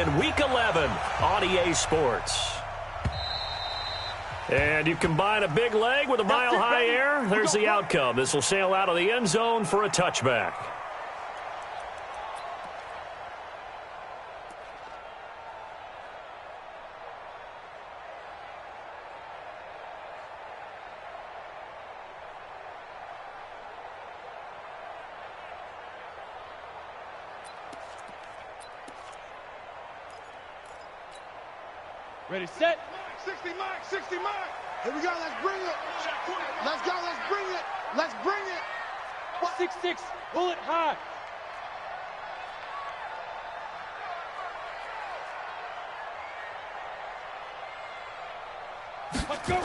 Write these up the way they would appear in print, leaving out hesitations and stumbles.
in Week 11 on EA Sports. And you combine a big leg with a mile-high air, there's the outcome. This will sail out of the end zone for a touchback. Ready, set. 60 mark, 60 mark. Here we go, let's bring it. Let's go, let's bring it. Let's bring it. 6-6, pull it high. Let's go.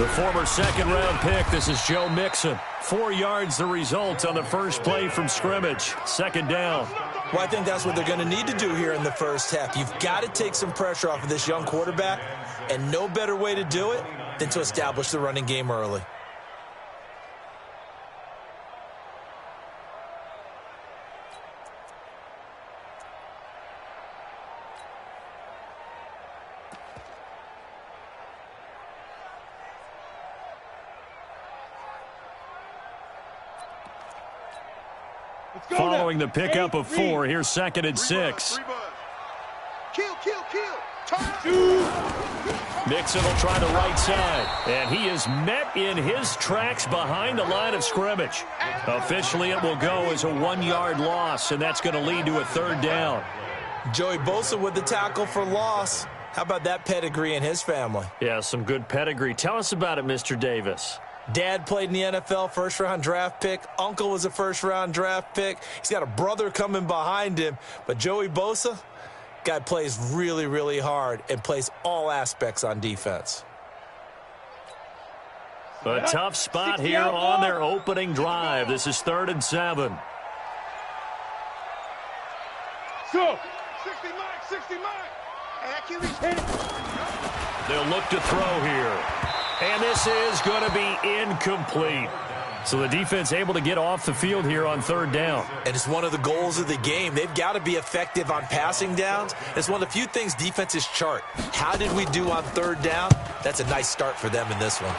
The former second-round pick, this is Joe Mixon. 4 yards the result on the first play from scrimmage. Second down. Well, I think that's what they're going to need to do here in the first half. You've got to take some pressure off of this young quarterback, and no better way to do it than to establish the running game early. Following the pickup of 4, here's 2nd and 6. Kill. Mixon will try the right side, and he is met in his tracks behind the line of scrimmage. Officially, it will go as a 1-yard loss, and that's going to lead to a 3rd down. Joey Bosa with the tackle for loss. How about that pedigree in his family? Yeah, some good pedigree. Tell us about it, Mr. Davis. Dad played in the NFL, first-round draft pick. Uncle was a first-round draft pick. He's got a brother coming behind him. But Joey Bosa, guy plays really, really hard and plays all aspects on defense. A tough spot here on their opening drive. This is 3rd and 7. Go. 60 mark. They'll look to throw here. And this is going to be incomplete. So the defense able to get off the field here on 3rd down. And it's one of the goals of the game. They've got to be effective on passing downs. It's one of the few things defenses chart. How did we do on 3rd down? That's a nice start for them in this one.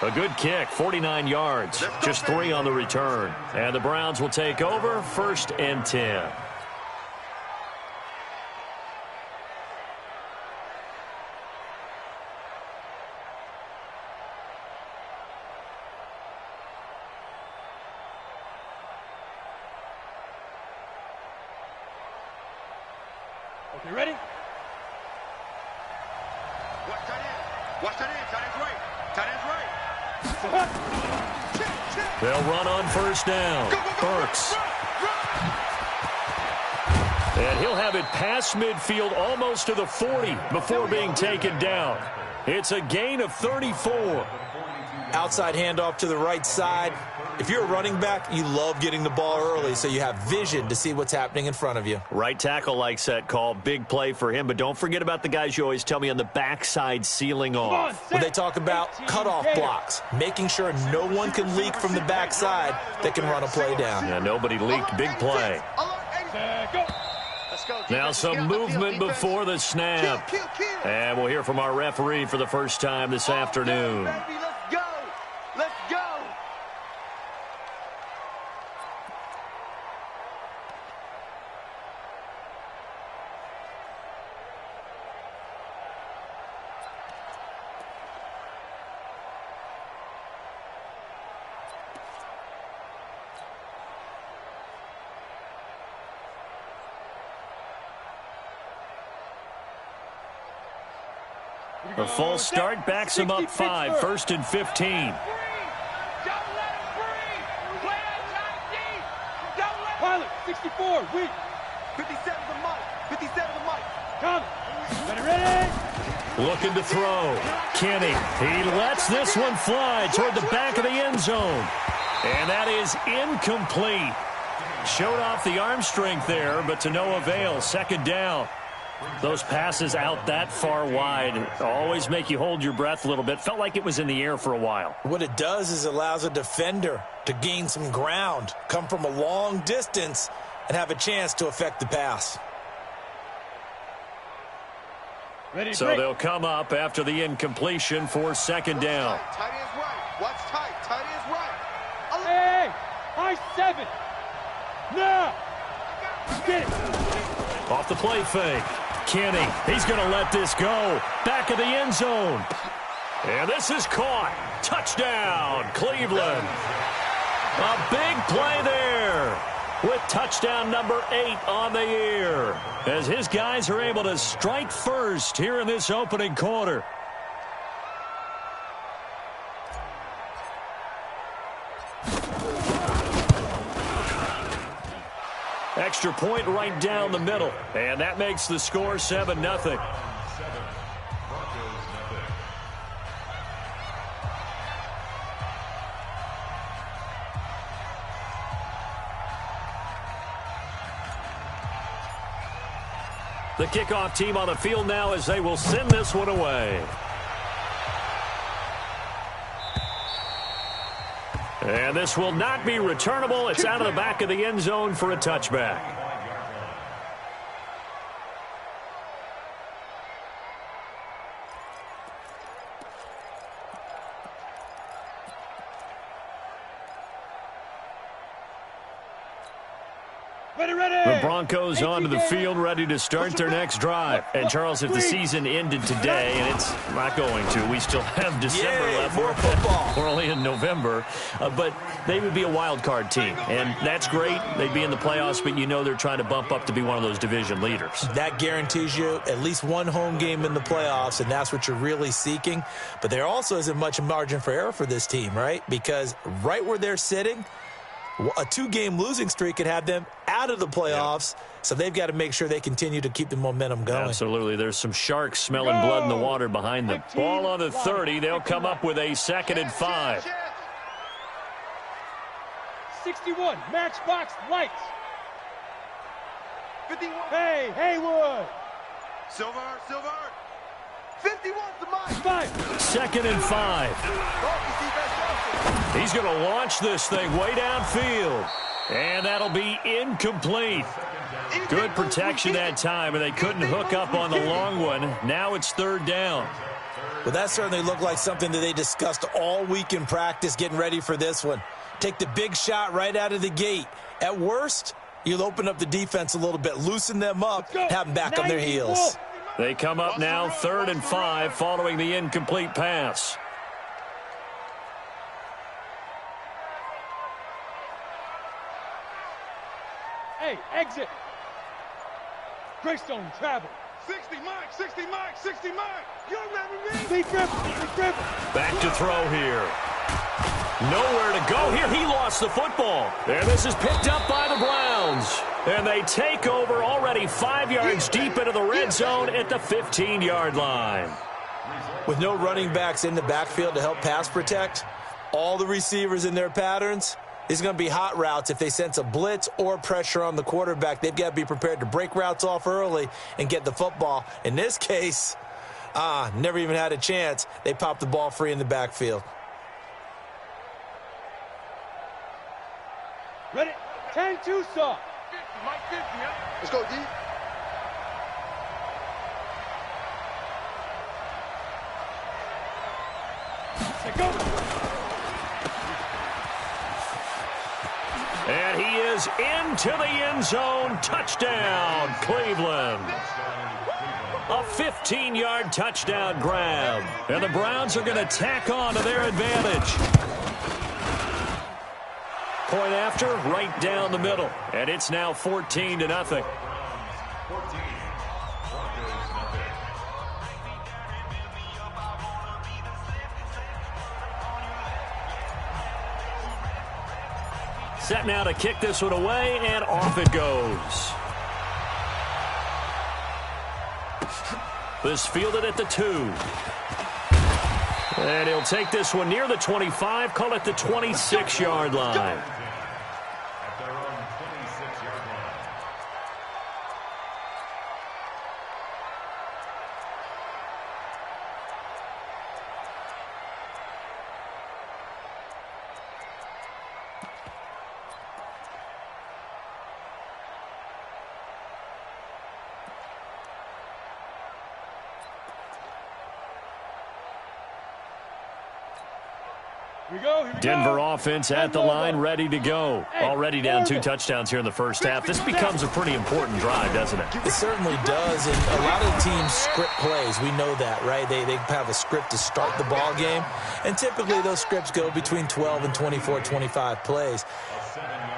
A good kick, 49 yards, just 3 on the return. And the Browns will take over, 1st and 10. Okay, ready? Watch that in. Tight end's right. They'll run on 1st down. Burks. And he'll have it past midfield almost to the 40 before being taken down. It's a gain of 34. Outside handoff to the right side. If you're a running back, you love getting the ball early so you have vision to see what's happening in front of you. Right tackle likes that call. Big play for him. But don't forget about the guys you always tell me on the backside sealing off. When they talk about cutoff blocks, making sure no one can leak from the backside that can run a play down. Yeah, nobody leaked. Big play. Now some movement before the snap. And we'll hear from our referee for the first time this afternoon. Let's go. A false start backs him up 5, 1st and 15. Pilot, 64, weak. 57 the mic. Come. Ready? Looking to throw. Kenny. He lets this one fly toward the back of the end zone. And that is incomplete. Showed off the arm strength there, but to no avail. 2nd down. Those passes out that far wide always make you hold your breath a little bit. Felt like it was in the air for a while. What it does is it allows a defender to gain some ground, come from a long distance, and have a chance to affect the pass. Ready, So break. they'll come up after the incompletion for second down. Tight end's right. Watch tight. Tight end's right. Hey, high 7. Now. Get it. Off the play fake. Kenny, he's going to let this go. Back of the end zone. And this is caught. Touchdown, Cleveland. A big play there with touchdown number 8 on the year, as his guys are able to strike first here in this opening quarter. Extra point right down the middle, and that makes the score 7-0. The kickoff team on the field now as they will send this one away. And this will not be returnable. It's out of the back of the end zone for a touchback. The Broncos onto the field, ready to start their next drive. And, Charles, if the season ended today, and it's not going to, we still have December left. More football. We're only in November. But they would be a wild card team, and that's great. They'd be in the playoffs, but you know they're trying to bump up to be one of those division leaders. That guarantees you at least one home game in the playoffs, and that's what you're really seeking. But there also isn't much margin for error for this team, right? Because right where they're sitting, a 2-game losing streak could have them out of the playoffs, so they've got to make sure they continue to keep the momentum going. Absolutely. There's some sharks smelling blood in the water behind them. Ball on the 30. They'll come up with a 2nd and 5. 61, matchbox lights. 51. Hey, Haywood. Silver. 51 to mine. 5. 2nd and 5. He's going to launch this thing way downfield. And that'll be incomplete. Good protection that time, and they couldn't hook up on the long one. Now it's 3rd down. Well, that certainly looked like something that they discussed all week in practice getting ready for this one. Take the big shot right out of the gate. At worst, you'll open up the defense a little bit, loosen them up, have them back on their heels. They come up now 3rd and 5 following the incomplete pass. Hey, exit. Greystone travel. 60 Mike. 60 Mike. You remember me? Big grip. Back to throw here. Nowhere to go here. He lost the football. And this is picked up by the Browns. And they take over already 5 yards deep into the red zone at the 15-yard line. With no running backs in the backfield to help pass protect, all the receivers in their patterns, is going to be hot routes. If they sense a blitz or pressure on the quarterback, they've got to be prepared to break routes off early and get the football. In this case, never even had a chance. They popped the ball free in the backfield. Ready? 10-2 soft. 50, Mike 50, huh? Let's go, D. Let's go. And he is into the end zone. Touchdown, Cleveland. A 15-yard touchdown grab. And the Browns are going to tack on to their advantage. Point after, right down the middle. And it's now 14-0. Set now to kick this one away, and off it goes. This fielded at the 2. And he'll take this one near the 25, call it the 26-yard line. Here we go. Here we Denver go. offense at the line, ready to go. Already down 2 touchdowns here in the first half. This becomes a pretty important drive, doesn't it? It certainly does, and a lot of the teams script plays. We know that, right? They have a script to start the ball game, and typically those scripts go between 12 and 24, 25 plays.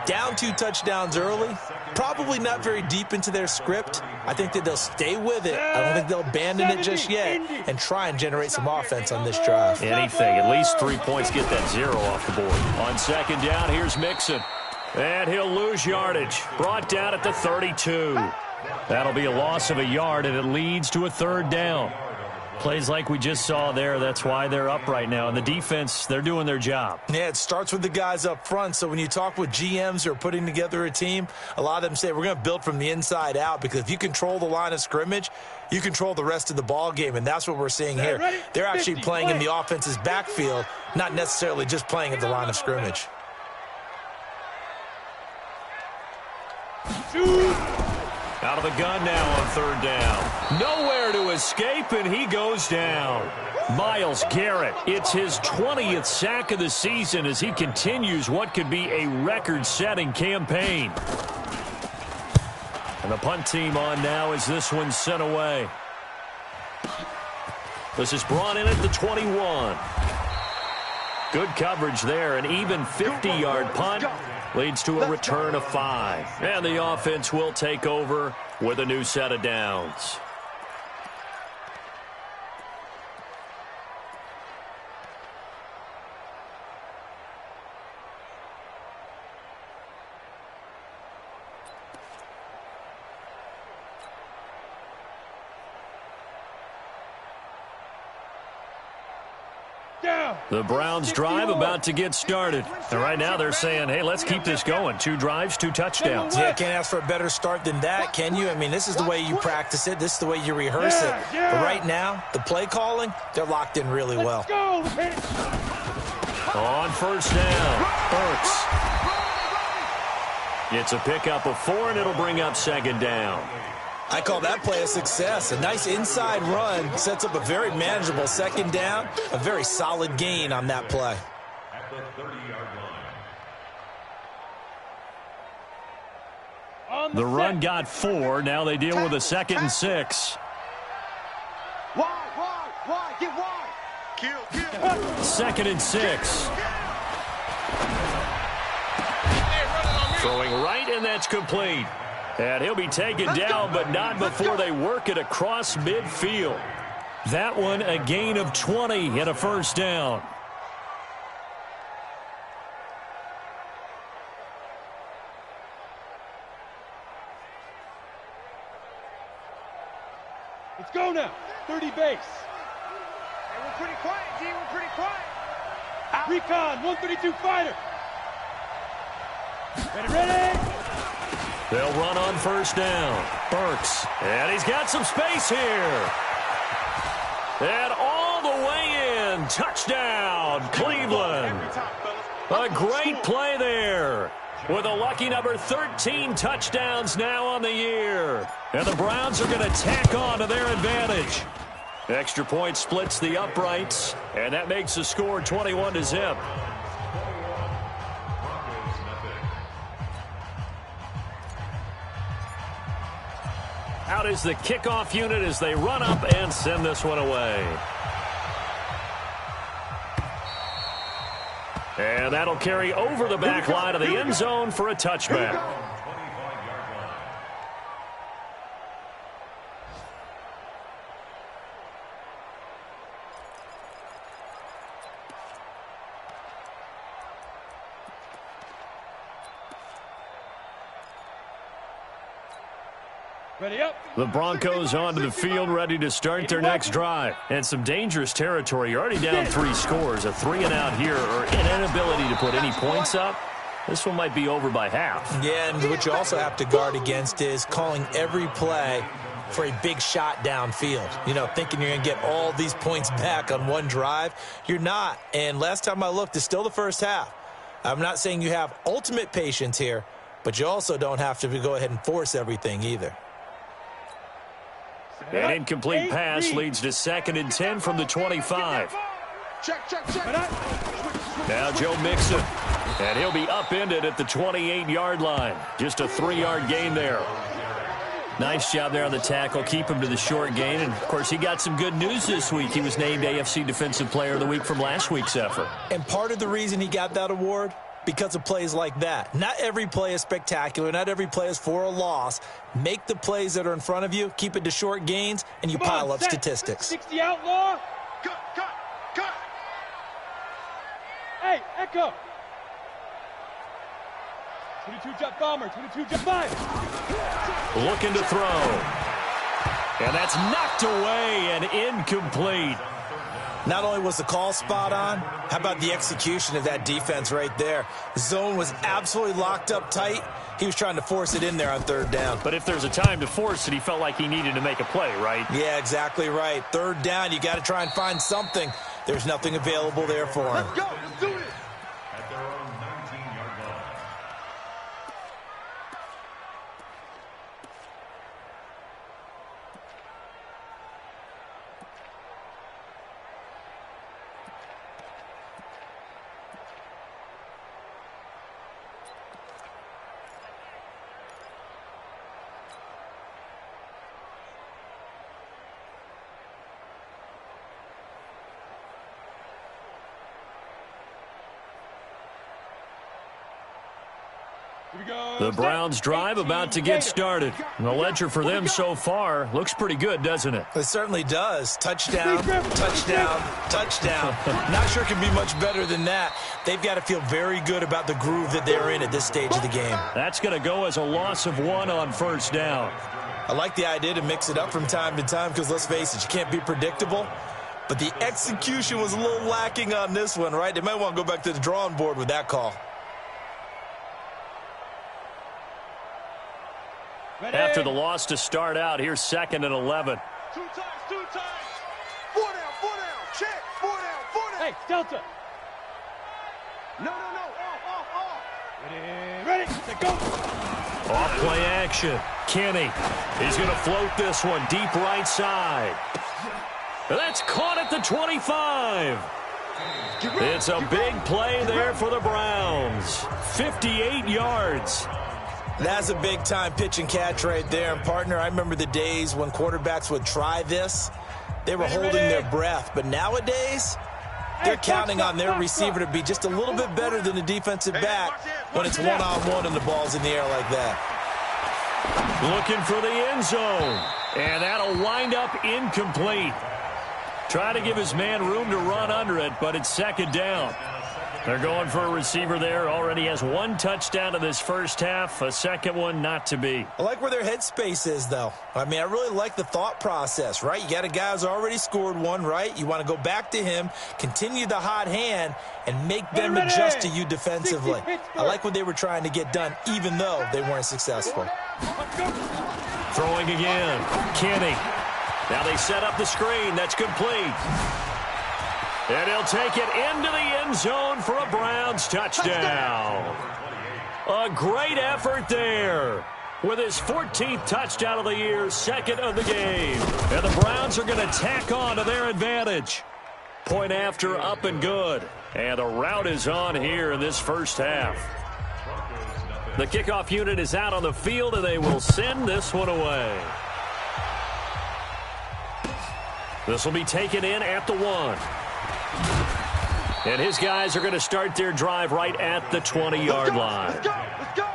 Down 2 touchdowns early, probably not very deep into their script. I think that they'll stay with it. I don't think they'll abandon it just yet and try and generate some offense on this drive. Anything, at least 3 points, get that 0 off the board. On second down, here's Mixon. And he'll lose yardage. Brought down at the 32. That'll be a loss of a yard, and it leads to a 3rd down. Plays like we just saw there, that's why they're up right now. And the defense, they're doing their job. Yeah, it starts with the guys up front. So when you talk with GMs who are putting together a team, a lot of them say we're going to build from the inside out, because if you control the line of scrimmage, you control the rest of the ball game, and that's what we're seeing here. They're actually playing in the offense's backfield, not necessarily just playing at the line of scrimmage. Out of the gun now on 3rd down. Nowhere to escape, and he goes down. Myles Garrett, it's his 20th sack of the season as he continues what could be a record-setting campaign. And the punt team on now as this one's sent away. This is brought in at the 21. Good coverage there, an even 50-yard punt. Leads to a return of 5. And the offense will take over with a new set of downs. The Browns drive about to get started. And right now they're saying, hey, let's keep this going. 2 drives, 2 touchdowns. Yeah, can't ask for a better start than that, can you? I mean, this is the way you practice it. This is the way you rehearse it. But right now, the play calling, they're locked in really well. On 1st down, Burks. It's a pickup of 4, and it'll bring up 2nd down. I call that play a success. A nice inside run sets up a very manageable 2nd down. A very solid gain on that play. The run got 4. Now they deal with a 2nd and 6. Wide, get wide. Kill. 2nd and 6. Throwing right, and that's complete. And he'll be taken down, but not before they work it across midfield. That one, a gain of 20 and a 1st down. Let's go now. 30 base. Hey, we're pretty quiet, D. We're pretty quiet. Recon, 132 fighter. Ready. They'll run on 1st down. Burks. And he's got some space here. And all the way in. Touchdown, Cleveland. A great play there. With a lucky number 13 touchdowns now on the year. And the Browns are going to tack on to their advantage. Extra point splits the uprights. And that makes the score 21-0. Out is the kickoff unit as they run up and send this one away. And that'll carry over the back line of the end zone for a touchback. Ready up. The Broncos onto the field, ready to start their next drive. And some dangerous territory. You're already down 3 scores. A 3-and-out here, or an inability to put any points up. This one might be over by half. Yeah, and what you also have to guard against is calling every play for a big shot downfield. You know, thinking you're going to get all these points back on one drive. You're not. And last time I looked, it's still the first half. I'm not saying you have ultimate patience here, but you also don't have to go ahead and force everything either. An incomplete pass leads to 2nd and 10 from the 25. Check. Now Joe Mixon. And he'll be upended at the 28-yard line. Just a 3-yard gain there. Nice job there on the tackle. Keep him to the short gain. And, of course, he got some good news this week. He was named AFC Defensive Player of the Week from last week's effort. And part of the reason he got that award, because of plays like that. Not every play is spectacular. Not every play is for a loss. Make the plays that are in front of you, keep it to short gains, and you pile up statistics. 60 outlaw. Cut. Hey, Echo. 22 jump bomber, 22 jump 5. Looking to throw. And that's knocked away and incomplete. Not only was the call spot on, how about the execution of that defense right there? The zone was absolutely locked up tight. He was trying to force it in there on 3rd down. But if there's a time to force it, he felt like he needed to make a play, right? Yeah, exactly right. 3rd down, you got to try and find something. There's nothing available there for him. Let's go. Let's do this. The Browns' drive about to get started. The ledger for them so far looks pretty good, doesn't it? It certainly does. Touchdown, touchdown, touchdown. Not sure it can be much better than that. They've got to feel very good about the groove that they're in at this stage of the game. That's going to go as a loss of 1 on 1st down. I like the idea to mix it up from time to time because, let's face it, you can't be predictable. But the execution was a little lacking on this one, right? They might want to go back to the drawing board with that call. Ready? After the loss to start out, here's 2nd and 11. 2 times. 4 down. Check. 4 down. Hey, Delta. No. Off. Ready, set, go. Off play action. Kenny. He's going to float this one deep right side. That's caught at the 25. It's a big play there for the Browns. 58 yards. That's a big-time pitch and catch right there. And, partner, I remember the days when quarterbacks would try this. They were holding their breath. But nowadays, they're counting on their receiver to be just a little bit better than the defensive back when it's one-on-one and the ball's in the air like that. Looking for the end zone. And that'll wind up incomplete. Try to give his man room to run under it, but it's 2nd down. They're going for a receiver there. Already has 1 touchdown in this first half. A second one not to be. I like where their headspace is, though. I mean, I really like the thought process, right? You got a guy who's already scored 1, right? You want to go back to him, continue the hot hand, and make them adjust to you defensively. I like what they were trying to get done, even though they weren't successful. Throwing again. Kenny. Now they set up the screen. That's complete. And he'll take it into the end zone for a Browns touchdown. A great effort there. With his 14th touchdown of the year, 2nd of the game. And the Browns are going to tack on to their advantage. Point after, up and good. And the route is on here in this first half. The kickoff unit is out on the field, and they will send this one away. This will be taken in at the 1. And his guys are going to start their drive right at the 20-yard line. Let's go.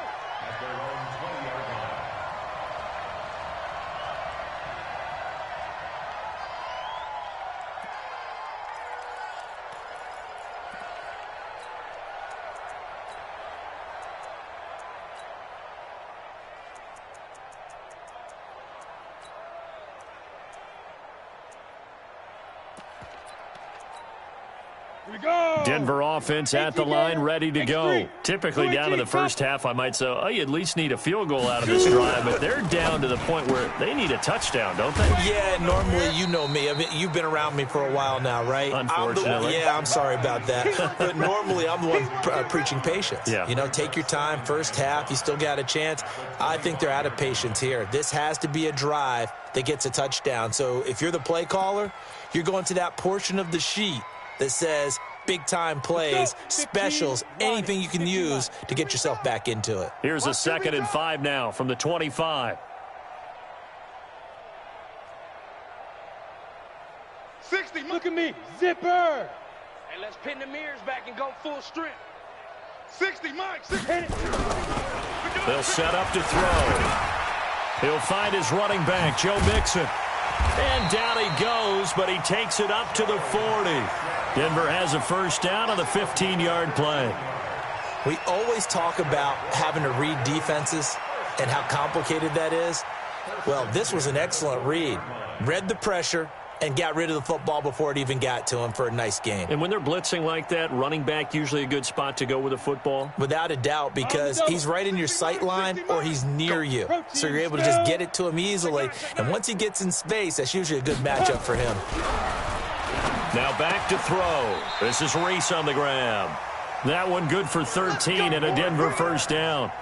Denver offense at the line, ready to go. Typically down to the first half, I might say, oh, you at least need a field goal out of this drive, but they're down to the point where they need a touchdown, don't they? Yeah, normally, you know me. I mean, you've been around me for a while now, right? Unfortunately. I'm sorry about that. But normally, I'm the one preaching patience. Yeah. You know, take your time, first half, you still got a chance. I think they're out of patience here. This has to be a drive that gets a touchdown. So if you're the play caller, you're going to that portion of the sheet that says big-time plays, specials, anything you can use to get yourself back into it. Here's a 2nd and 5 now from the 25. 60. Look at me. Zipper. Hey, let's pin the mirrors back and go full strength. 60, Mike. 60. Hit it. They'll set up to throw. He'll find his running back, Joe Mixon. And down he goes, but he takes it up to the 40. Denver has a first down on the 15-yard play. We always talk about having to read defenses and how complicated that is. Well, this was an excellent read. Read the pressure and got rid of the football before it even got to him for a nice gain. And when they're blitzing like that, running back usually a good spot to go with the football? Without a doubt, because he's right in your sight line or he's near you. So you're able to just get it to him easily. And once he gets in space, that's usually a good matchup for him. Now back to throw. This is Reese on the grab. That one good for 13 and a Denver first down.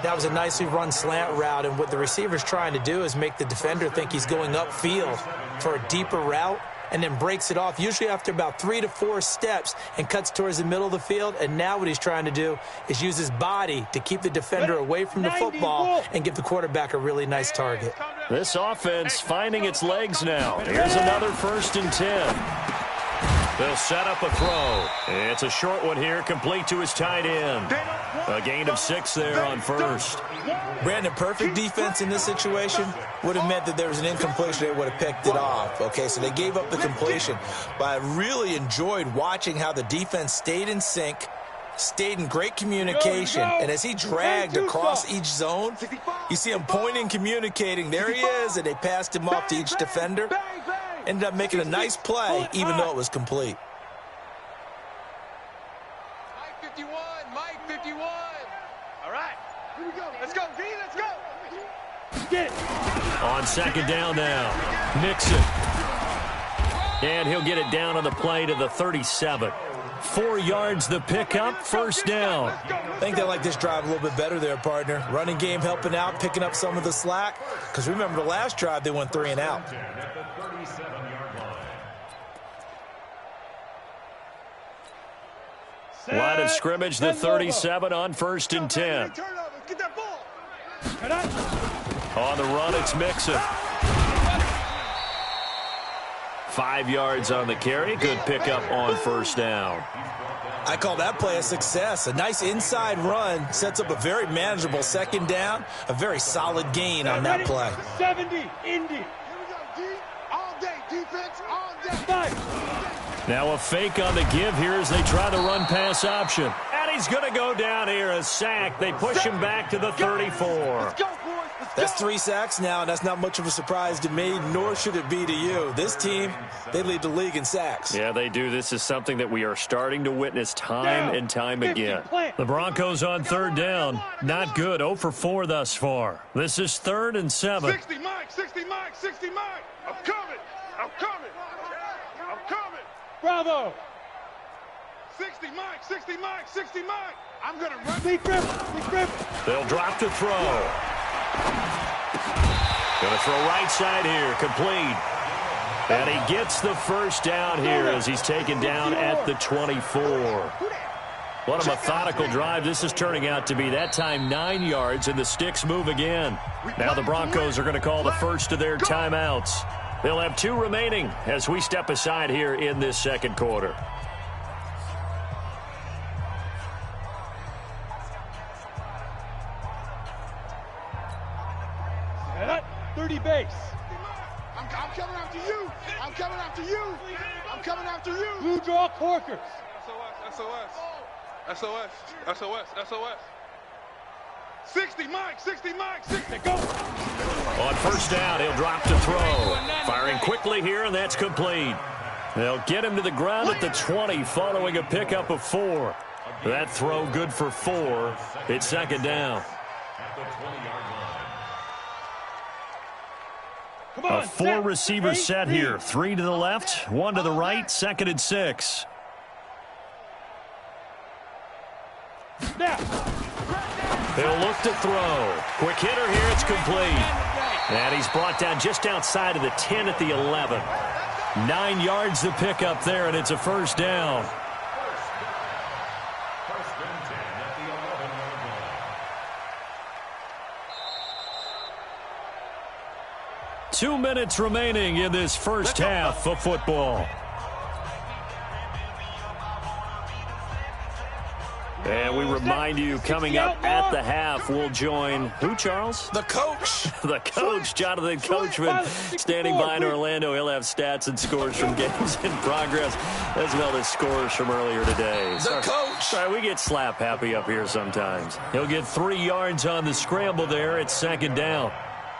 That was a nicely run slant route, and what the receiver's trying to do is make the defender think he's going upfield for a deeper route and then breaks it off, usually after about 3 to 4 steps, and cuts towards the middle of the field. And now what he's trying to do is use his body to keep the defender away from the football and give the quarterback a really nice target. This offense finding its legs now. Here's another 1st and 10. They'll set up a throw. It's a short one here, complete to his tight end. A gain of 6 there on first. Brandon, perfect defense in this situation would have meant that there was an incompletion. They would have picked it off. Okay, so they gave up the completion. But I really enjoyed watching how the defense stayed in sync, stayed in great communication, and as he dragged across each zone, you see him pointing, communicating. There he is, and they passed him off to each defender. Ended up making a nice play, even though it was complete. Mike 51, Mike 51. All right, Here we go. let's go, V, let's go. Get it. On 2nd down now, Mixon. And he'll get it down on the play to the 37. 4 yards the pickup, first down. I think they like this drive a little bit better there, partner. Running game helping out, picking up some of the slack. Because remember, the last drive, they went 3 and out. Line of scrimmage, the 37 on 1st and 10. Get that ball. On the run, it's Mixon. 5 yards on the carry. Good pickup on first down. I call that play a success. A nice inside run sets up a very manageable 2nd down. A very solid gain on that play. 70, Indy. Here we go, D. All day. Defense, all day. 5. Now a fake on the give here as they try the run-pass option. And he's going to go down here, a sack. They push him back to the 34. Let's go, boys. Let's go. That's 3 sacks now, and that's not much of a surprise to me, nor should it be to you. This team, they lead the league in sacks. Yeah, they do. This is something that we are starting to witness time and time again. The Broncos on 3rd down. Not good. 0 for 4 thus far. This is 3rd and 7. 60, Mike. 60, Mike. 60, Mike. I'm coming. I'm coming. I'm coming. Bravo. 60, Mike. 60, Mike. 60, Mike. I'm going to run. Big grip. Big grip. They'll drop to throw. Going to throw right side here, complete. And he gets the first down here as he's taken down at the 24. What a methodical drive this is turning out to be. That time 9 yards, and the sticks move again. Now the Broncos are going to call the first of their timeouts. They'll have 2 remaining as we step aside here in this 2nd quarter. Set up. 30 base. I'm coming after you. I'm coming after you. I'm coming after you. Blue draw corkers. SOS. 60, Mike. 60, Mike. 60. Go. On first down, he'll drop to throw. Firing quickly here, and that's complete. They'll get him to the ground at the 20 following a pickup of 4. That throw good for 4. It's 2nd down. Come A on. 4-receiver set here. 3 to the left, 1 to the right, 2nd and 6. Now. He'll look to throw. Quick hitter here, it's complete. And he's brought down just outside of the 10 at the 11. 9 yards to pick up there, and it's a first down. 2 minutes remaining in this first half of football. And we remind you, coming up at the half, we'll join who, Charles? The coach. The coach, Jonathan Coachman, standing by in Orlando. He'll have stats and scores from games in progress, as well as scores from earlier today. The coach. Sorry, we get slap happy up here sometimes. He'll get 3 yards on the scramble there at 2nd down.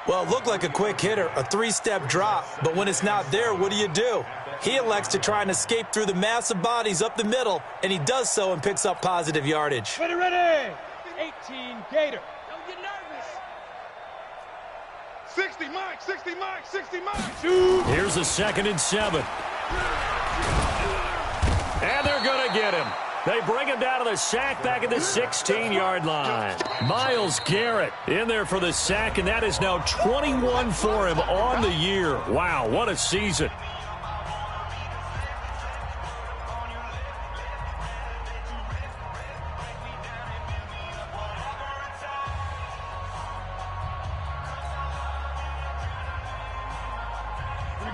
Well, it looked like a quick hitter, a 3-step drop, but when it's not there, what do? He elects to try and escape through the massive bodies up the middle, and he does so and picks up positive yardage. Ready. 18, Gator. Don't get nervous. 60, Mike, 60, Mike, 60, Mike. Here's a 2nd and 7. And they're going to get him. They bring him down to the sack back at the 16-yard line. Myles Garrett in there for the sack, and that is now 21 for him on the year. Wow, what a season.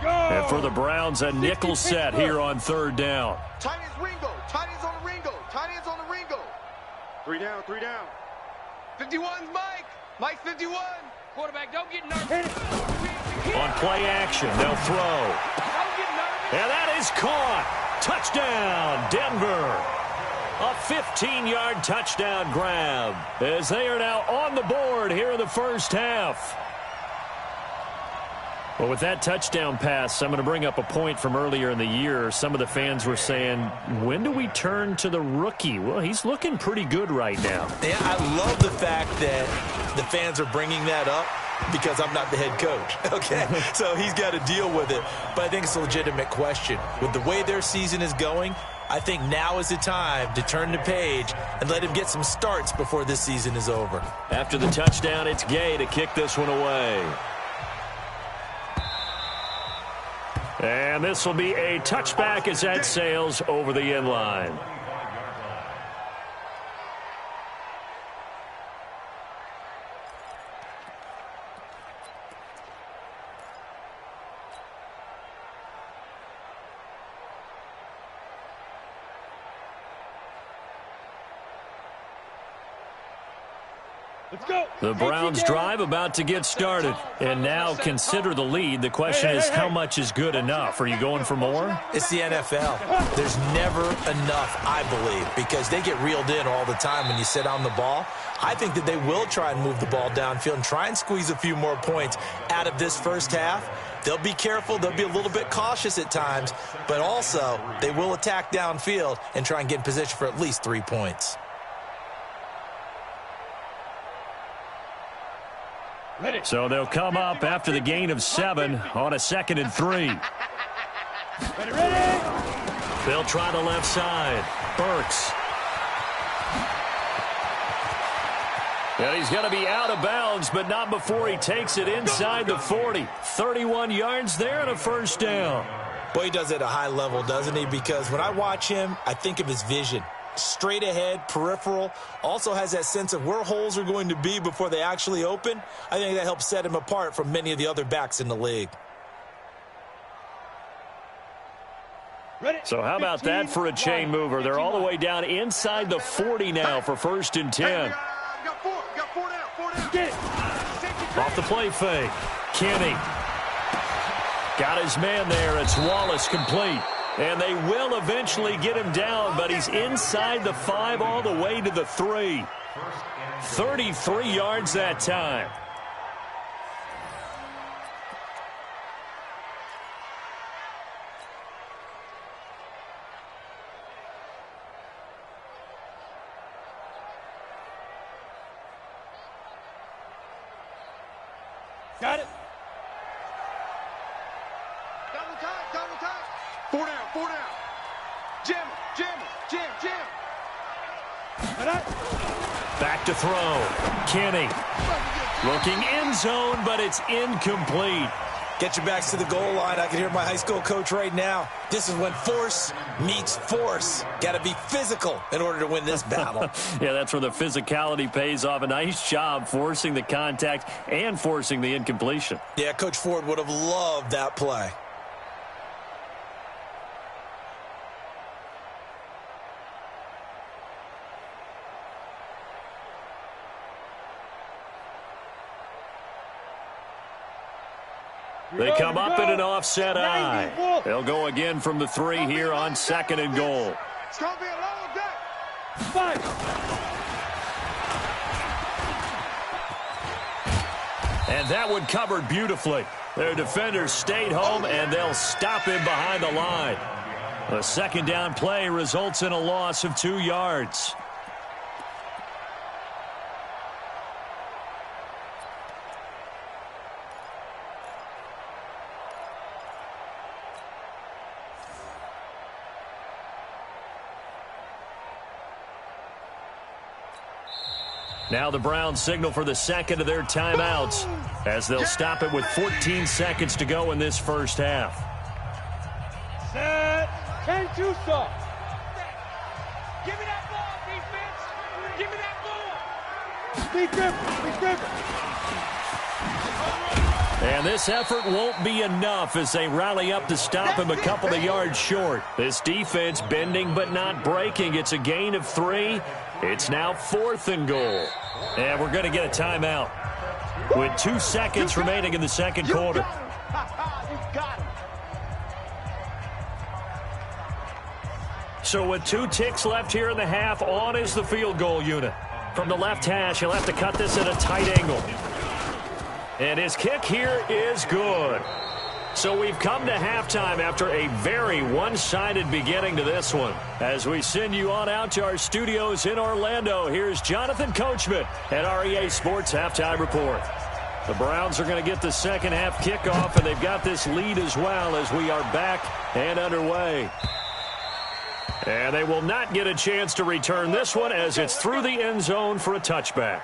And for the Browns, a nickel set here on 3rd down. Tight ends Ringo. Tight ends on the Ringo. Tight ends on the Ringo. 3 down, 3 down. 51's Mike. Mike 51. Quarterback, don't get nervous. On play action, they'll throw. Don't get nervous. And that is caught. Touchdown, Denver. A 15-yard touchdown grab as they are now on the board here in the first half. Well, with that touchdown pass, I'm going to bring up a point from earlier in the year. Some of the fans were saying, when do we turn to the rookie? Well, he's looking pretty good right now. Yeah, I love the fact that the fans are bringing that up because I'm not the head coach, okay? So he's got to deal with it. But I think it's a legitimate question. With the way their season is going, I think now is the time to turn the page and let him get some starts before this season is over. After the touchdown, it's Gay to kick this one away. And this will be a touchback as that sails over the end line. Let's go. The Browns drive about to get started. And now consider the lead. The question is, how much is good enough? Are you going for more? It's the NFL. There's never enough, I believe, because they get reeled in all the time when you sit on the ball. I think that they will try and move the ball downfield and try and squeeze a few more points out of this first half. They'll be careful. They'll be a little bit cautious at times, but also they will attack downfield and try and get in position for at least 3 points. So they'll come up after the gain of 7 on a 2nd and 3. Ready. They'll try the left side. Burks. And he's going to be out of bounds, but not before he takes it inside the 40. 31 yards there and a first down. Boy, he does it at a high level, doesn't he? Because when I watch him, I think of his vision. Straight ahead, peripheral, also has that sense of where holes are going to be before they actually open. I think that helps set him apart from many of the other backs in the league. So how about that for a chain mover? They're all the way down inside the 40 now for 1st and 10. Got 4 down. Get it. Off the play fake. Kenny. Got his man there. It's Wallace complete. And they will eventually get him down, but he's inside the 5 all the way to the 3. 33 yards that time. Got it. Double time. 4 down. Jam. Back to throw. Kenny. Looking end zone, but it's incomplete. Get your backs to the goal line. I can hear my high school coach right now. This is when force meets force. Got to be physical in order to win this battle. Yeah, that's where the physicality pays off. A nice job forcing the contact and forcing the incompletion. Yeah, Coach Ford would have loved that play. They come up in an offset eye. They'll go again from the 3 here on 2nd and goal. It's going to be a long day. 5. And that one covered beautifully. Their defenders stayed home, and they'll stop him behind the line. A 2nd down play results in a loss of 2 yards. Now the Browns signal for the 2nd of their timeouts as they'll stop it with 14 seconds to go in this first half. Set. 10-2 stop. Give me that ball, defense. Give me that ball. Be different. Be different. And this effort won't be enough as they rally up to stop him a couple of yards short. This defense bending but not breaking. It's a gain of 3. It's now 4th and goal. And we're going to get a timeout with 2 seconds remaining in the 2nd quarter. So with 2 ticks left here in the half, on is the field goal unit. From the left hash, he'll have to cut this at a tight angle. And his kick here is good. So we've come to halftime after a very one-sided beginning to this one. As we send you on out to our studios in Orlando, here's Jonathan Coachman at REA Sports Halftime Report. The Browns are going to get the second half kickoff, and they've got this lead as well as we are back and underway. And they will not get a chance to return this one as it's through the end zone for a touchback.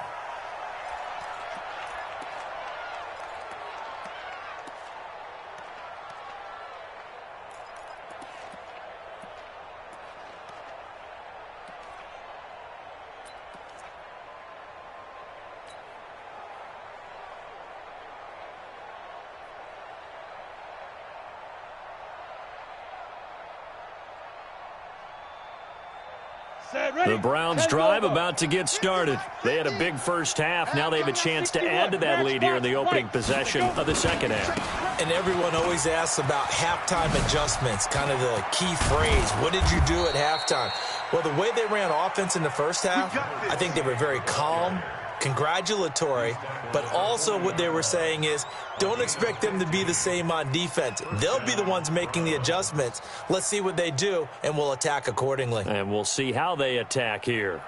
The Browns drive about to get started. They had a big first half. Now they have a chance to add to that lead here in the opening possession of the second half. And everyone always asks about halftime adjustments, kind of the key phrase. What did you do at halftime? Well, the way they ran offense in the first half, I think they were very calm, congratulatory, but also what they were saying is don't expect them to be the same on defense. They'll be the ones making the adjustments. Let's see what they do, and we'll attack accordingly. And we'll see how they attack here.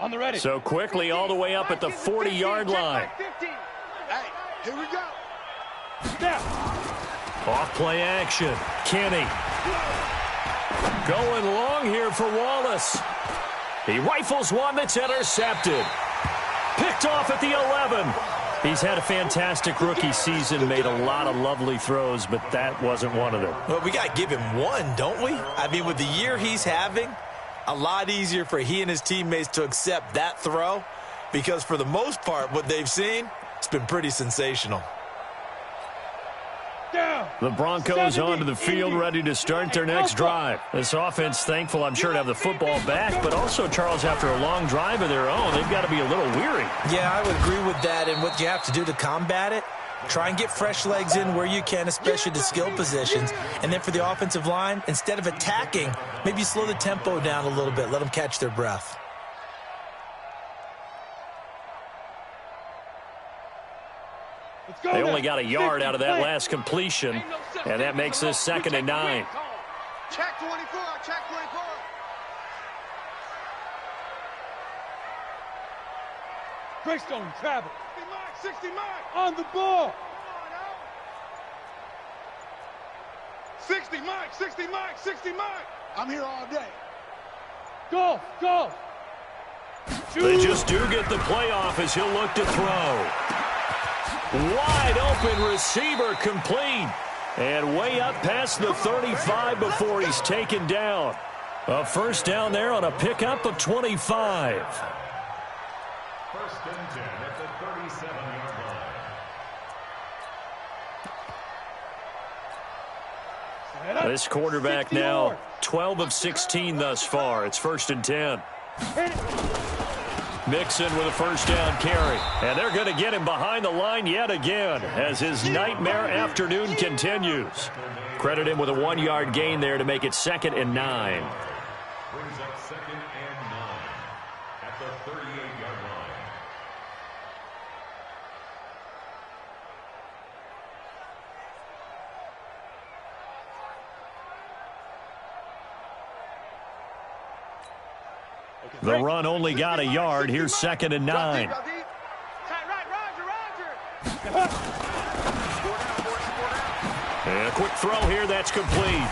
On the ready. So quickly all the way up at the 40-yard line. Hey, here we go. Snap. Off play action. Kenny. Going long here for Wallace. He rifles one that's intercepted. Picked off at the 11. He's had a fantastic rookie season, made a lot of lovely throws, but that wasn't one of them. Well, we got to give him one, don't we? I mean, with the year he's having, a lot easier for he and his teammates to accept that throw because for the most part, what they've seen, it's been pretty sensational. The Broncos onto the field, ready to start their next drive. This offense, thankful, I'm sure, to have the football back, but also, Charles, after a long drive of their own, they've got to be a little weary. Yeah, I would agree with that, and what you have to do to combat it, try and get fresh legs in where you can, especially the skill positions. And then for the offensive line, instead of attacking, maybe slow the tempo down a little bit, let them catch their breath. They only got a yard out of that last completion, and that makes this 2nd and 9. Check 24, check 24. Greystone travel. 60 mark. On the ball. 60 mark, 60 mark, 60 mark. I'm here all day. Go, go. They just do get the playoff as he'll look to throw. Wide open receiver complete. And way up past the 35 before he's taken down. A first down there on a pickup of 25. 1st and 10 at the 37-yard line. This quarterback now 12 of 16 thus far. It's 1st and 10. Mixon with a first down carry. And they're going to get him behind the line yet again as his nightmare afternoon continues. Credit him with a 1-yard gain there to make it 2nd and 9. Brings up 2nd and 9 at the 38-yard line. The run only got a yard. Here's 2nd and 9. Right, Roger. And a quick throw here that's complete.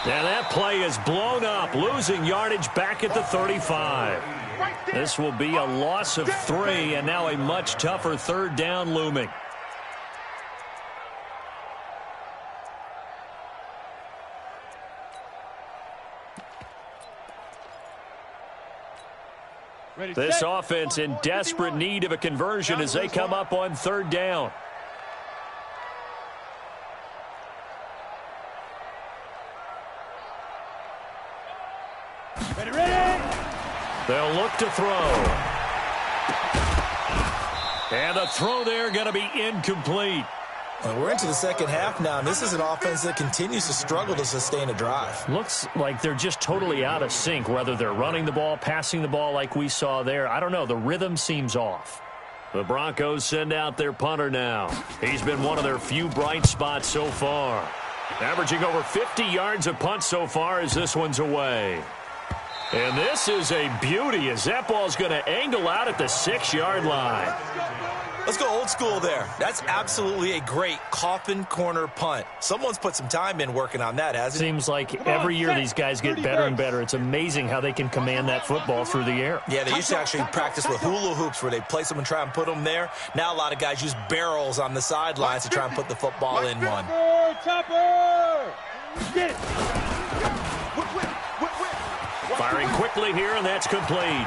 And that play is blown up, losing yardage back at the 35. This will be a loss of 3, and now a much tougher 3rd down looming. This offense in desperate need of a conversion as they come up on 3rd down. Ready. They'll look to throw. And the throw there going to be incomplete. Well, we're into the second half now, and this is an offense that continues to struggle to sustain a drive. Looks like they're just totally out of sync, whether they're running the ball, passing the ball like we saw there. I don't know. The rhythm seems off. The Broncos send out their punter now. He's been one of their few bright spots so far. Averaging over 50 yards a punt so far as this one's away. And this is a beauty as that ball's going to angle out at the 6-yard line. Let's go old school there. That's absolutely a great coffin corner punt. Someone's put some time in working on that, hasn't it? Seems like every year these guys get better and better. It's amazing how they can command that football through the air. Yeah, they used to actually practice with hula hoops where they place them and try and put them there. Now a lot of guys use barrels on the sidelines to try and put the football in one. Chopper! Get it! Firing quickly here, and that's complete.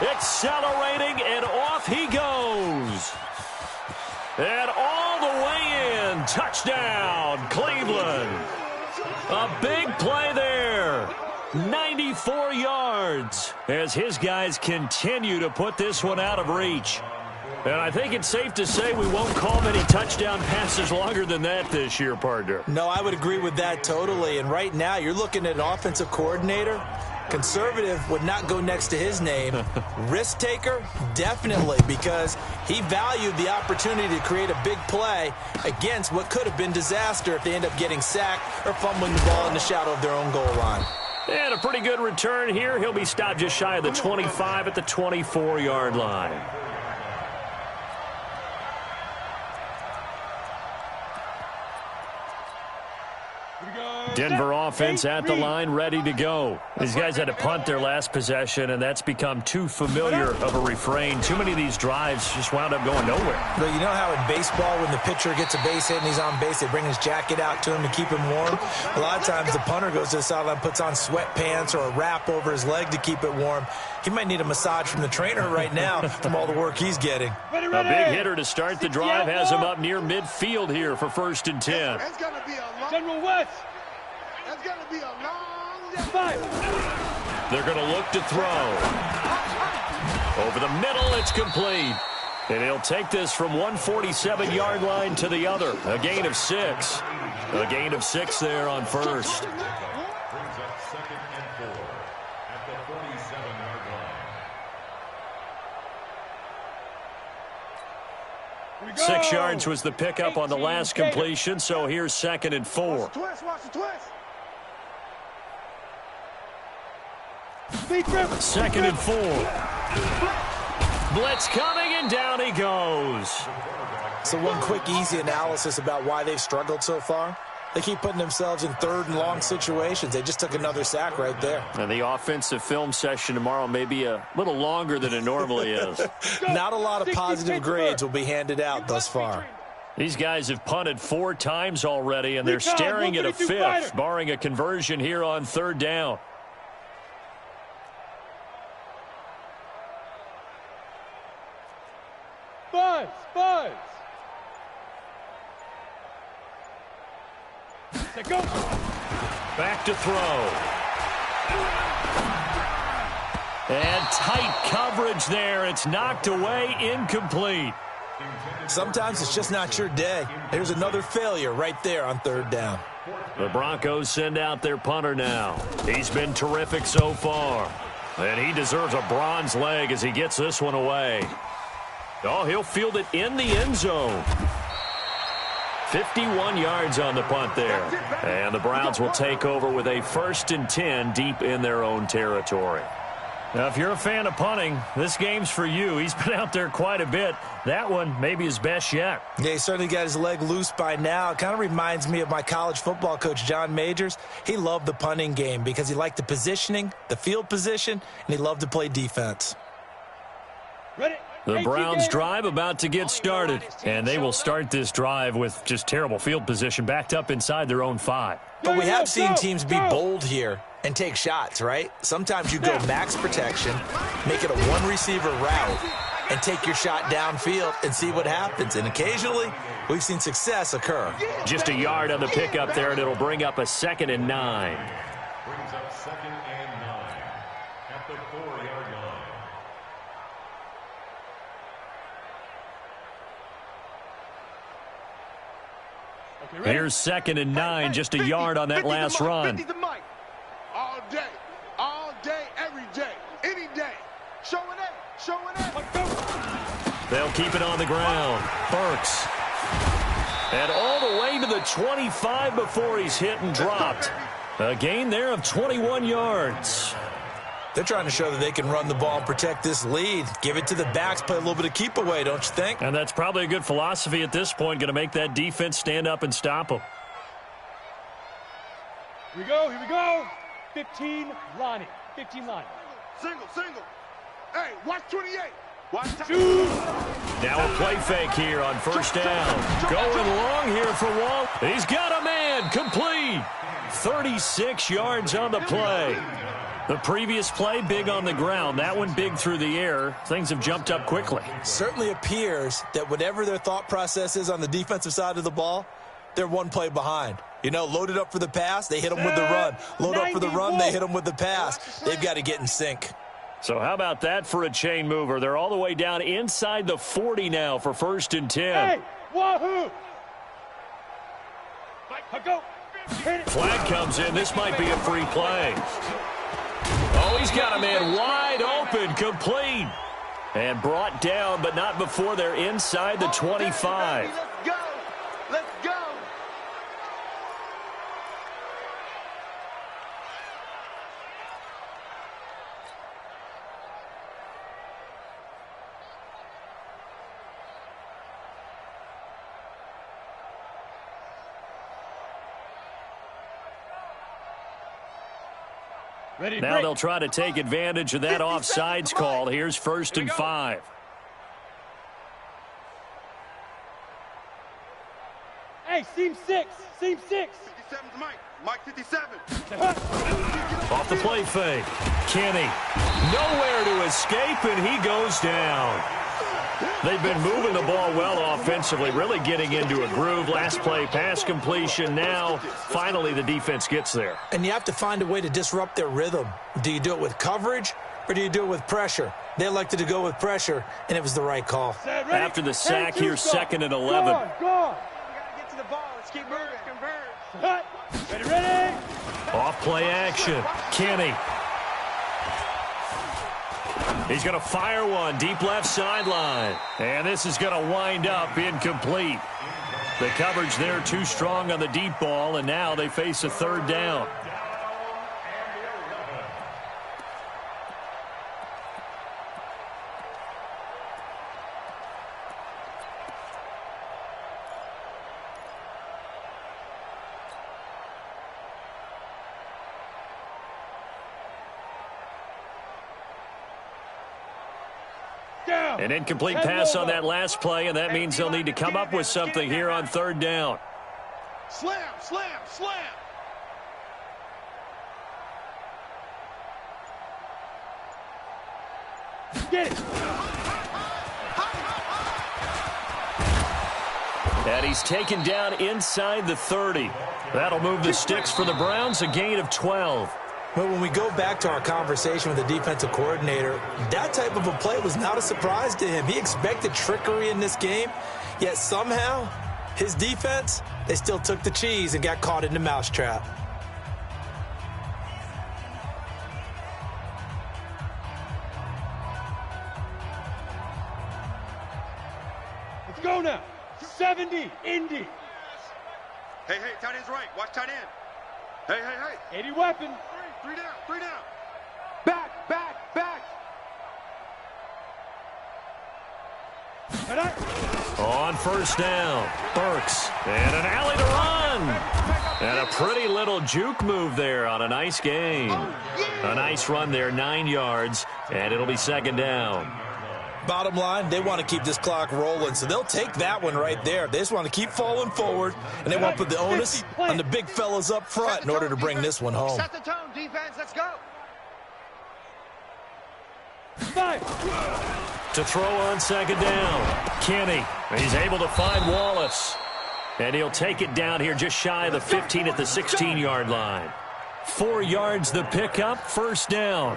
Accelerating, and off he goes. And all the way in. Touchdown, Cleveland. A big play there. 94 yards as his guys continue to put this one out of reach. And I think it's safe to say we won't call many touchdown passes longer than that this year, partner. No, I would agree with that totally. And right now, you're looking at an offensive coordinator. Conservative would not go next to his name. Risk taker, definitely, because he valued the opportunity to create a big play against what could have been disaster if they end up getting sacked or fumbling the ball in the shadow of their own goal line. And a pretty good return here. He'll be stopped just shy of the 25 at the 24-yard line. Denver offense at the line, ready to go. These guys had to punt their last possession, and that's become too familiar of a refrain. Too many of these drives just wound up going nowhere. But you know how in baseball, when the pitcher gets a base hit and he's on base, they bring his jacket out to him to keep him warm? A lot of times the punter goes to the sideline, puts on sweatpants or a wrap over his leg to keep it warm. He might need a massage from the trainer right now from all the work he's getting. A big hitter to start the drive has him up near midfield here for 1st and 10. That's going to be a long... General West! That's going to be a long... 5. They're going to look to throw. Over the middle, it's complete. And he'll take this from 147-yard line to the other. A gain of 6. A gain of 6 there on 1st. Brings up 2nd and 4 at the 47-yard line. 6 yards was the pickup on the last completion, so here's 2nd and 4. Watch the twist. 2nd and 4. Blitz coming, and down he goes. So one quick, easy analysis about why they've struggled so far. They keep putting themselves in third and long situations. They just took another sack right there. And the offensive film session tomorrow may be a little longer than it normally is. Not a lot of positive grades will be handed out thus far. These guys have punted 4 times already, and they're staring at a 5th, barring a conversion here on 3rd down. Buzz. Go. Back to throw. And tight coverage there. It's knocked away, incomplete. Sometimes it's just not your day. There's another failure right there on 3rd down. The Broncos send out their punter now. He's been terrific so far. And he deserves a bronze leg as he gets this one away. Oh, he'll field it in the end zone. 51 yards on the punt there. And the Browns will take over with a 1st and 10 deep in their own territory. Now, if you're a fan of punting, this game's for you. He's been out there quite a bit. That one maybe his best yet. Yeah, he certainly got his leg loose by now. It kind of reminds me of my college football coach, John Majors. He loved the punting game because he liked the positioning, the field position, and he loved to play defense. Ready? The Browns drive about to get started, and they will start this drive with just terrible field position backed up inside their own 5. But we have seen teams be bold here and take shots, right? Sometimes you go max protection, make it a one-receiver route, and take your shot downfield and see what happens. And occasionally, we've seen success occur. Just a yard on the pickup there, and it'll bring up a 2nd and 9. Brings up 2nd and 9 at the 4-yard line. Here's 2nd and 9, just a yard on that last run. All day, every day, any day. Showing up. They'll keep it on the ground. Burks. And all the way to the 25 before he's hit and dropped. A gain there of 21 yards. They're trying to show that they can run the ball and protect this lead. Give it to the backs, play a little bit of keep away, don't you think? And that's probably a good philosophy at this point, going to make that defense stand up and stop them. Here we go. 15, Lonnie. 15, Lonnie. Single. Hey, watch 28. Watch Shoot. Now a play fake here on 1st down. Going long here for Walt. He's got a man. Complete. 36 yards on the play. The previous play, big on the ground. That one big through the air. Things have jumped up quickly. Certainly appears that whatever their thought process is on the defensive side of the ball, they're one play behind. You know, loaded up for the pass, they hit them with the run. Load up for the run, they hit them with the pass. They've got to get in sync. So how about that for a chain mover? They're all the way down inside the 40 now for 1st and 10. Hey, wahoo! Go. Flag comes in. This might be a free play. Oh, he's got a man wide open, complete. And brought down, but not before they're inside the 25. Let's go. Now they'll try to take advantage of that offsides call. Here's 1st and 5. Hey, seam 6. 57's Mike 57. Off the play fake. Kenny. Nowhere to escape, and he goes down. They've been moving the ball well offensively, really getting into a groove. Last play, pass completion. Now, finally, the defense gets there. And you have to find a way to disrupt their rhythm. Do you do it with coverage, or do you do it with pressure? They elected to go with pressure, and it was the right call. After the sack, here's 2nd and 11. Go on. We got to get to the ball. Let's keep moving. Converge. Ready? Off play action. Kenny. He's going to fire one deep left sideline. And this is going to wind up incomplete. The coverage there too strong on the deep ball, and now they face a 3rd down. down. An incomplete pass on that last play, and that means they'll need to come up with something here on third down. Slam, slam, slam. Get it. And he's taken down inside the 30. That'll move the sticks for the Browns, a gain of 12. But when we go back to our conversation with the defensive coordinator, that type of a play was not a surprise to him. He expected trickery in this game, yet somehow his defense, they still took the cheese and got caught in the mousetrap. Let's go now. 70, Indy. Hey, tight end's right. Watch tight end. Hey. 80 weapon. Three down. Back. On first down, Burks, and an alley to run. And a pretty little juke move there on a nice gain. A nice run there, 9 yards, and it'll be second down. Bottom line, they want to keep this clock rolling, so they'll take that one right there. They just want to keep falling forward, and they want to put the onus on the big fellas up front in order to bring this one home. Set the tone, defense. Let's go. 5. To throw on second down, Kenny. He's able to find Wallace. And he'll take it down here just shy of the 15 at the 16-yard line. 4 yards the pickup, first down.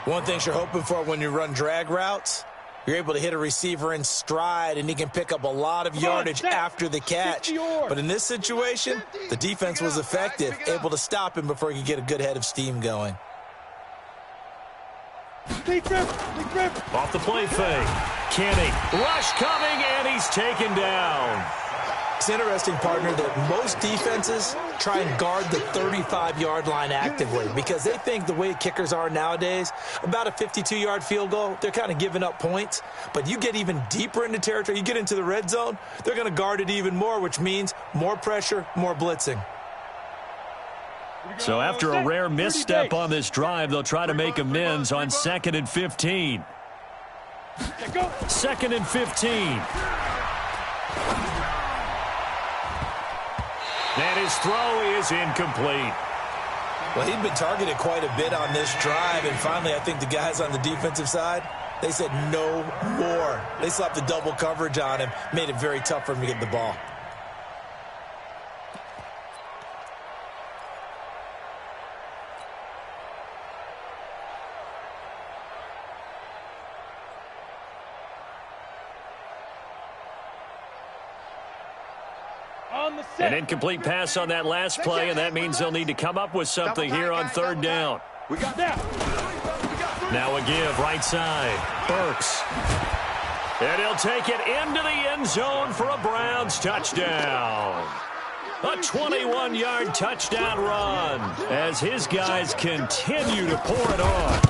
One thing you're hoping for when you run drag routes, you're able to hit a receiver in stride, and he can pick up a lot of yardage after the catch. But in this situation, the defense was effective, able to stop him before he could get a good head of steam going. Big grip. Off the play fake. Kenny, rush coming, and he's taken down. It's interesting, partner, that most defenses try and guard the 35-yard line actively because they think the way kickers are nowadays, about a 52-yard field goal, they're kind of giving up points. But you get even deeper into territory, you get into the red zone, they're going to guard it even more, which means more pressure, more blitzing. So after a rare misstep on this drive, they'll try to make amends on 2nd and 15. 2nd and 15. And his throw is incomplete. Well, he'd been targeted quite a bit on this drive, and finally I think the guys on the defensive side, they said no more. They slapped the double coverage on him, made it very tough for him to get the ball. An incomplete pass on that last play, and that means they'll need to come up with something here on third down. We got that. Now a give, right side. Burks. And he'll take it into the end zone for a Browns touchdown. A 21-yard touchdown run as his guys continue to pour it on.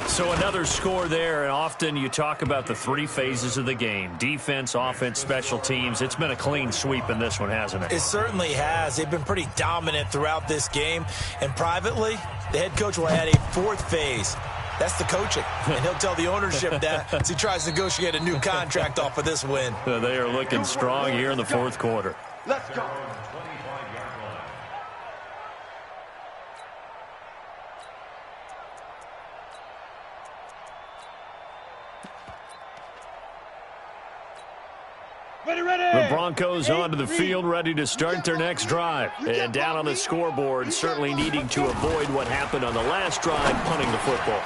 So another score there, and often you talk about the 3 phases of the game. Defense, offense, special teams. It's been a clean sweep in this one, hasn't it? It certainly has. They've been pretty dominant throughout this game. And privately, the head coach will add a 4th phase. That's the coaching. And he'll tell the ownership that as he tries to negotiate a new contract off of this win. They are looking strong here in the 4th quarter. Let's go. The Broncos onto the field, ready to start their next drive. And down on the scoreboard, certainly needing to avoid what happened on the last drive, punting the football.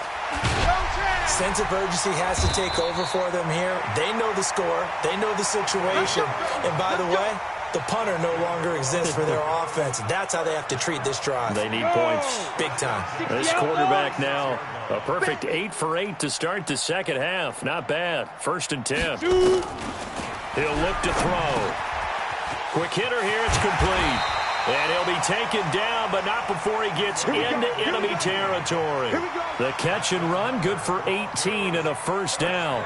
Sense of urgency has to take over for them here. They know the score. They know the situation. And by the way, the punter no longer exists for their offense. That's how they have to treat this drive. They need points. Big time. This quarterback now, a perfect 8 for 8 to start the second half. Not bad. 1st and 10. He'll look to throw. Quick hitter here. It's complete. And he'll be taken down, but not before he gets into enemy territory. The catch and run, good for 18 and a first down.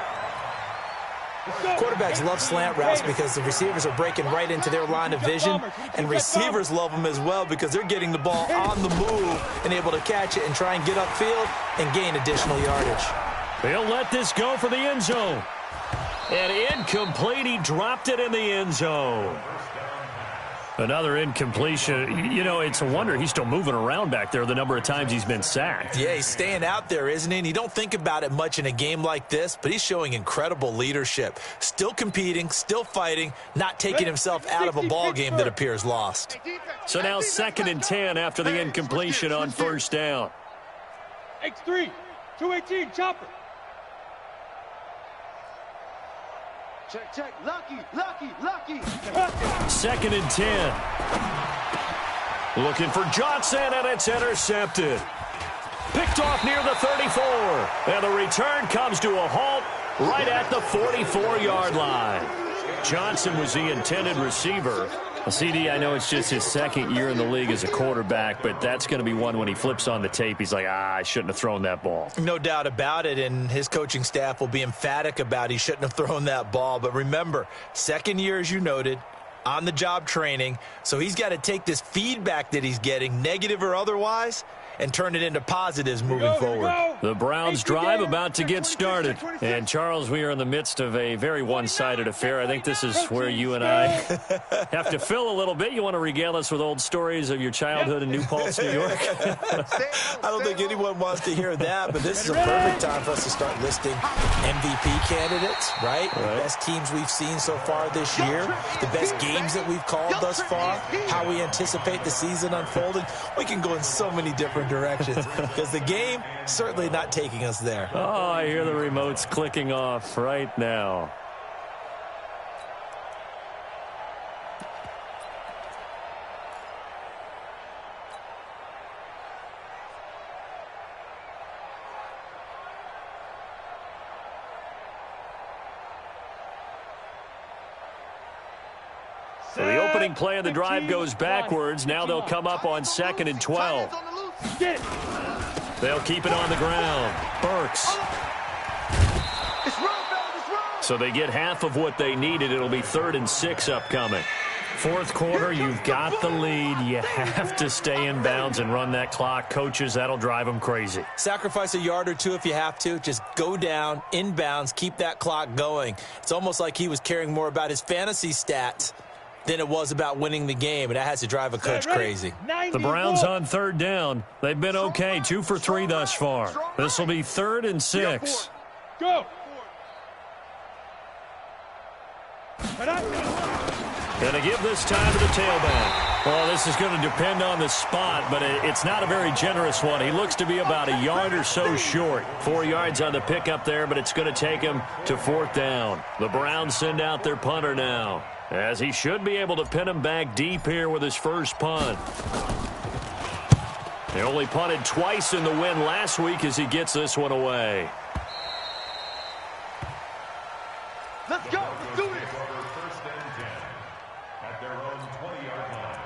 Quarterbacks love slant routes because the receivers are breaking right into their line of vision, and receivers love them as well because they're getting the ball on the move and able to catch it and try and get upfield and gain additional yardage. He'll let this go for the end zone. And incomplete. He dropped it in the end zone. Another incompletion. You know, it's a wonder he's still moving around back there the number of times he's been sacked. Yeah, he's staying out there, isn't he? And you don't think about it much in a game like this, but he's showing incredible leadership. Still competing, still fighting, not taking himself out of a ball game that appears lost. So now 2nd and 10 after the incompletion on first down. X3, 218, chopper. Check. Lucky. 2nd and 10. Looking for Johnson, and it's intercepted. Picked off near the 34. And the return comes to a halt right at the 44-yard line. Johnson was the intended receiver. CD, I know it's just his 2nd year in the league as a quarterback, but that's going to be one when he flips on the tape. He's like, I shouldn't have thrown that ball. No doubt about it, and his coaching staff will be emphatic about he shouldn't have thrown that ball. But remember, 2nd year, as you noted, on-the-job training, so he's got to take this feedback that he's getting, negative or otherwise, and turn it into positives moving forward. The Browns drive about to get started. And, Charles, we are in the midst of a very one-sided affair. I think this is where you and I have to fill a little bit. You want to regale us with old stories of your childhood in New Paltz, New York? I don't think anyone wants to hear that, but this is a perfect time for us to start listing MVP candidates, right? The best teams we've seen so far this year, the best games that we've called thus far, how we anticipate the season unfolding. We can go in so many different directions because the game certainly not taking us there. Oh, I hear the remotes clicking off right now. So the opening play of the drive goes backwards. Now they'll come up on 2nd and 12. They'll keep it on the ground. Burks. So they get half of what they needed. It'll be 3rd and 6 upcoming. 4th quarter, you've got the lead. You have to stay in bounds and run that clock. Coaches, that'll drive them crazy. Sacrifice a yard or two if you have to. Just go down, in bounds, keep that clock going. It's almost like he was caring more about his fantasy stats than it was about winning the game, and that has to drive a coach crazy. The Browns on 3rd down. They've been okay, 2 for 3 thus far. This will be 3rd and 6. Go. Gonna give this time to the tailback. Well, this is going to depend on the spot, but it's not a very generous one. He looks to be about a yard or so short. 4 yards on the pickup there, but it's going to take him to 4th down. The Browns send out their punter now, as he should be able to pin him back deep here with his first punt. They only punted twice in the win last week as he gets this one away. Let's go. Let's do this. 1st and 10 at their own 20-yard line.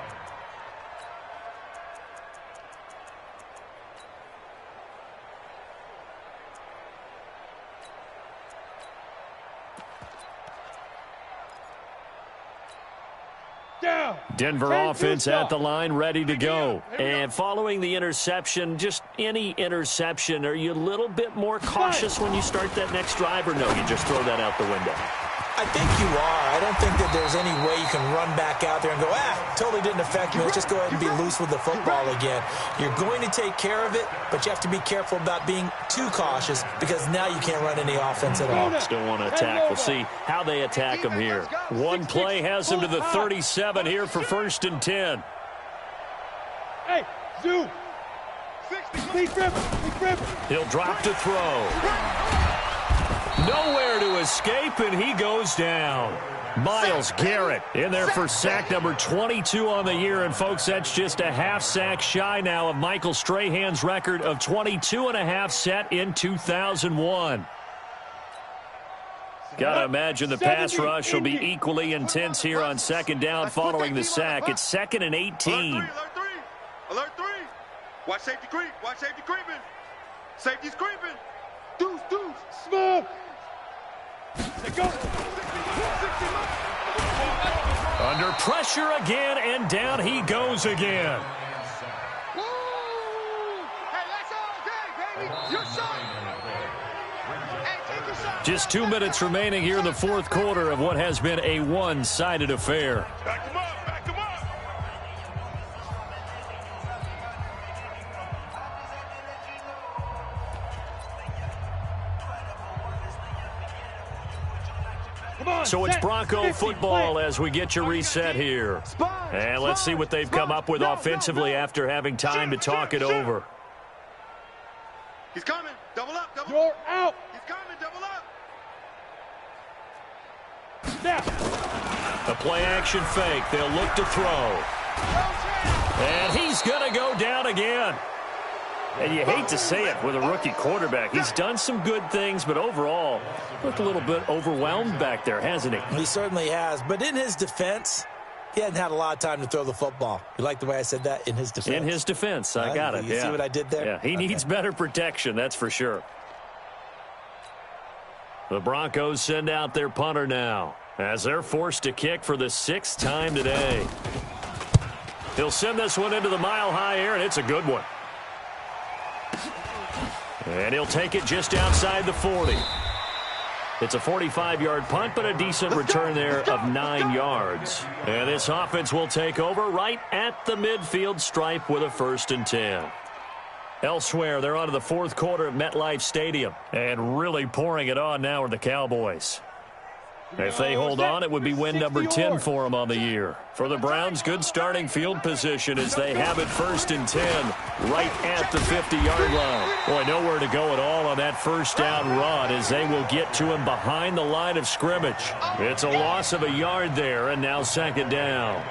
Down. Denver offense at the line, ready to go. And following the interception, just any interception, are you a little bit more cautious when you start that next drive, or no, you just throw that out the window? I think you are. I don't think that there's any way you can run back out there and go, totally didn't affect me. Let's just go ahead and be loose with the football again. You're going to take care of it, but you have to be careful about being too cautious because now you can't run any offense at all. Still want to attack. We'll see how they attack him here. One play has him to the 37 here for 1st and 10. Hey, Zoo. Big River. He'll drop to throw. Nowhere to escape, and he goes down. Myles Garrett in there for sack number 22 on the year. And, folks, that's just a half sack shy now of Michael Strahan's record of 22.5 set in 2001. Got to imagine the pass rush will be equally intense here on 2nd down following the sack. It's 2nd and 18. Alert 3. Alert 3. Watch safety creep. Watch safety creeping. Safety's creeping. Deuce. Smoke. Let go. Under pressure again, and down he goes again. Woo! Hey, that's all day, baby. You're shot. Just 2 minutes remaining here in the fourth quarter of what has been a one-sided affair. Back him up, back him up. So it's Bronco football as we get you reset here. And let's see what they've come up with offensively after having time to talk it over. He's coming. Double up, double You're out. He's coming, double up. Snap. The play-action fake. They'll look to throw. And he's going to go down again. And you hate to say it with a rookie quarterback. He's done some good things, but overall, looked a little bit overwhelmed back there, hasn't he? He certainly has. But in his defense, he hadn't had a lot of time to throw the football. You like the way I said that? In his defense. In his defense. I got it. You see what I did there? Yeah, he needs better protection, that's for sure. The Broncos send out their punter now as they're forced to kick for the 6th time today. He'll send this one into the mile-high air, and it's a good one. And he'll take it just outside the 40. It's a 45-yard punt, but a decent return there of 9 yards. And this offense will take over right at the midfield stripe with a 1st and 10. Elsewhere, they're on to the fourth quarter at MetLife Stadium. And really pouring it on now are the Cowboys. If they hold on, it would be win number 10 for them on the year. For the Browns, good starting field position as they have it 1st and 10 right at the 50-yard line. Boy, nowhere to go at all on that first down run as they will get to him behind the line of scrimmage. It's a loss of a yard there, and now 2nd down.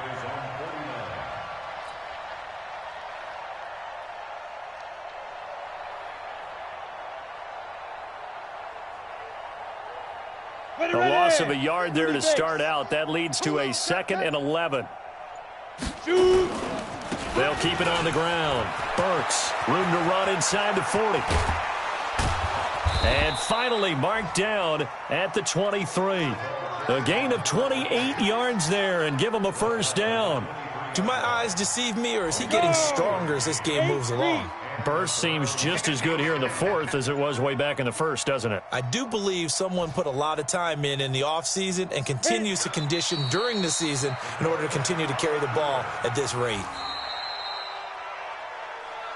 A loss of a yard there to start out. That leads to a 2nd and 11. They'll keep it on the ground. Burks, room to run inside the 40. And finally marked down at the 23. A gain of 28 yards there and give him a 1st down. Do my eyes deceive me, or is he getting stronger as this game moves along? Burst seems just as good here in the 4th as it was way back in the 1st, doesn't it? I do believe someone put a lot of time in the offseason and continues to condition during the season in order to continue to carry the ball at this rate.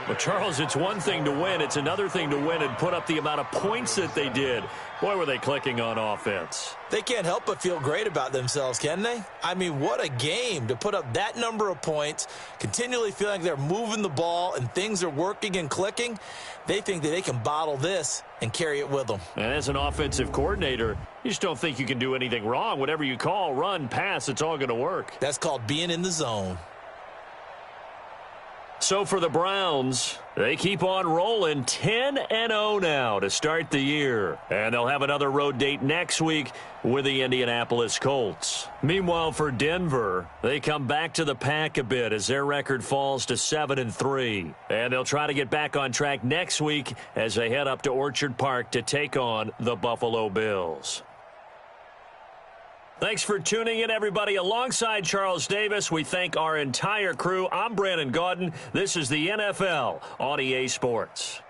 But, Charles, it's one thing to win. It's another thing to win and put up the amount of points that they did. Boy, were they clicking on offense. They can't help but feel great about themselves, can they? I mean, what a game to put up that number of points, continually feel like they're moving the ball and things are working and clicking. They think that they can bottle this and carry it with them. And as an offensive coordinator, you just don't think you can do anything wrong. Whatever you call, run, pass, it's all going to work. That's called being in the zone. So for the Browns, they keep on rolling 10-0 now to start the year. And they'll have another road date next week with the Indianapolis Colts. Meanwhile, for Denver, they come back to the pack a bit as their record falls to 7-3. And they'll try to get back on track next week as they head up to Orchard Park to take on the Buffalo Bills. Thanks for tuning in, everybody. Alongside Charles Davis, we thank our entire crew. I'm Brandon Gaudin. This is the NFL on EA Sports.